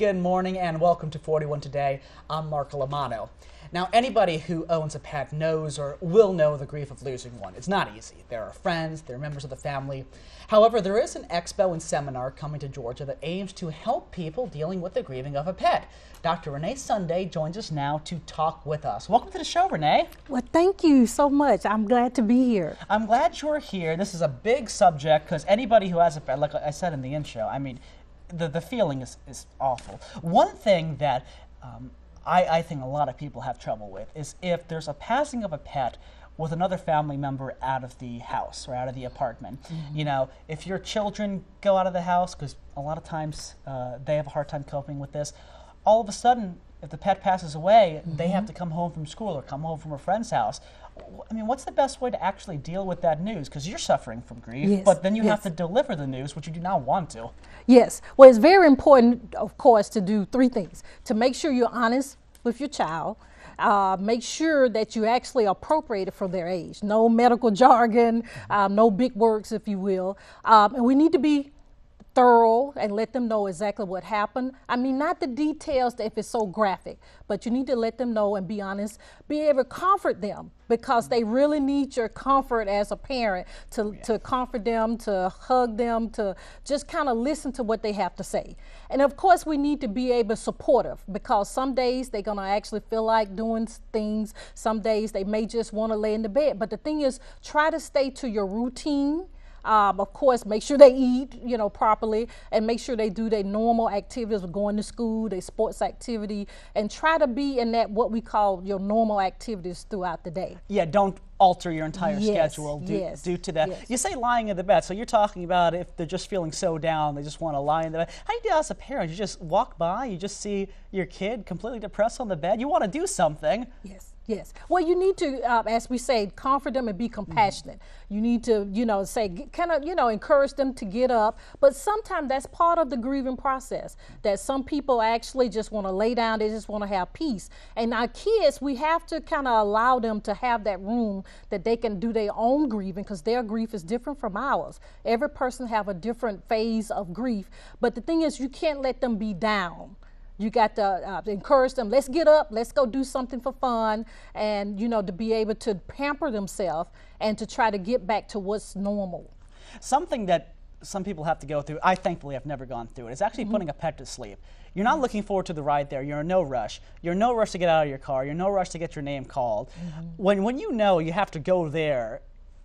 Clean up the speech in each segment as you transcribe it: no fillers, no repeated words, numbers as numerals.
Good morning and welcome to 41 Today. I'm Marco Lamano. Now, anybody who owns a pet knows or will know the grief of losing one. It's not easy. There are friends, there are members of the family. However, there is an expo and seminar coming to Georgia that aims to help people dealing with the grieving of a pet. Dr. Renee Sunday joins us now to talk with us. Welcome to the show, Renee. Well, thank you so much. I'm glad to be here. I'm glad you're here. This is a big subject because anybody who has a pet, like I said in the intro, I mean, the feeling is awful. One thing that I think a lot of people have trouble with is if there's a passing of a pet with another family member out of the house or out of the apartment. Mm-hmm. You know, if your children go out of the house, because a lot of times they have a hard time coping with this, all of a sudden, if the pet passes away, mm-hmm. they have to come home from school or come home from a friend's house. I mean, what's the best way to actually deal with that news? Because you're suffering from grief, yes. but then you have to deliver the news, which you do not want to. Yes. Well, it's very important, of course, to do three things. To make sure you're honest with your child. Make sure that you actually appropriate it for their age. No medical jargon, no big words, if you will. And we need to be thorough and let them know exactly what happened. I mean, not the details if it's so graphic, but you need to let them know and be honest, be able to comfort them because they really need your comfort as a parent to comfort them, to hug them, to just kind of listen to what they have to say. And of course, we need to be able to supportive because some days they're gonna actually feel like doing things. Some days they may just wanna lay in the bed. But the thing is, try to stay to your routine. Of course, make sure they eat, properly, and make sure they do their normal activities of going to school, their sports activity, and try to be in that what we call your normal activities throughout the day. Yeah, don't alter your entire schedule due to that. Yes. You say lying in the bed, so you're talking about if they're just feeling so down, they just want to lie in the bed. How do you do that as a parent? You just walk by, you just see your kid completely depressed on the bed, you want to do something. Yes. Yes. Well, you need to, as we say, comfort them and be compassionate. Mm-hmm. You need to, say, kind of, encourage them to get up. But sometimes that's part of the grieving process, that some people actually just want to lay down. They just want to have peace. And our kids, we have to kind of allow them to have that room that they can do their own grieving because their grief is different from ours. Every person have a different phase of grief. But the thing is, you can't let them be down. You got to encourage them, let's get up, let's go do something for fun, and, to be able to pamper themselves and to try to get back to what's normal. Something that some people have to go through, I thankfully have never gone through it, is actually putting a pet to sleep. You're not looking forward to the ride there. You're in no rush. You're in no rush to get out of your car. You're in no rush to get your name called. When you know you have to go there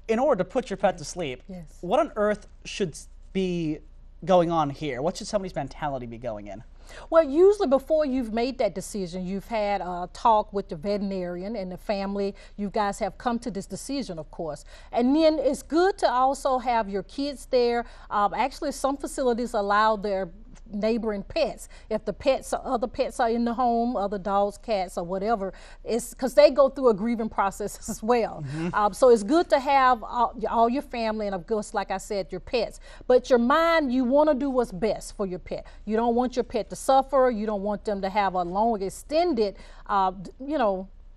in order to put your pet to sleep, what on earth should be going on here? What should somebody's mentality be going in? Well, usually before you've made that decision, you've had a talk with the veterinarian and the family. You guys have come to this decision, of course. And then it's good to also have your kids there. Actually, some facilities allow their neighboring pets. If the other pets are in the home, other dogs, cats, or whatever, it's because they go through a grieving process as well. Mm-hmm. So it's good to have all your family and, of course, like I said, your pets. But your mind, you want to do what's best for your pet. You don't want your pet to suffer. You don't want them to have a long, extended,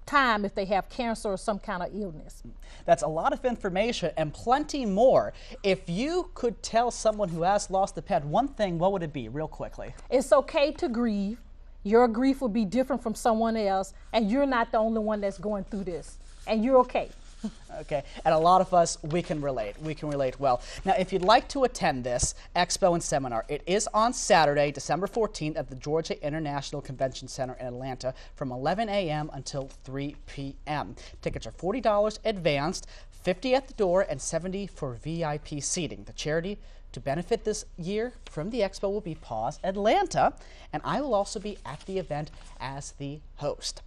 time if they have cancer or some kind of illness. That's a lot of information and plenty more. If you could tell someone who has lost a pet one thing, what would it be, real quickly? It's okay to grieve. Your grief will be different from someone else, and you're not the only one that's going through this, and you're okay. Okay, and a lot of us, we can relate. We can relate well. Now, if you'd like to attend this expo and seminar, it is on Saturday, December 14th at the Georgia International Convention Center in Atlanta from 11 a.m. until 3 p.m. Tickets are $40 advanced, $50 at the door, and $70 for VIP seating. The charity to benefit this year from the expo will be Paws Atlanta, and I will also be at the event as the host.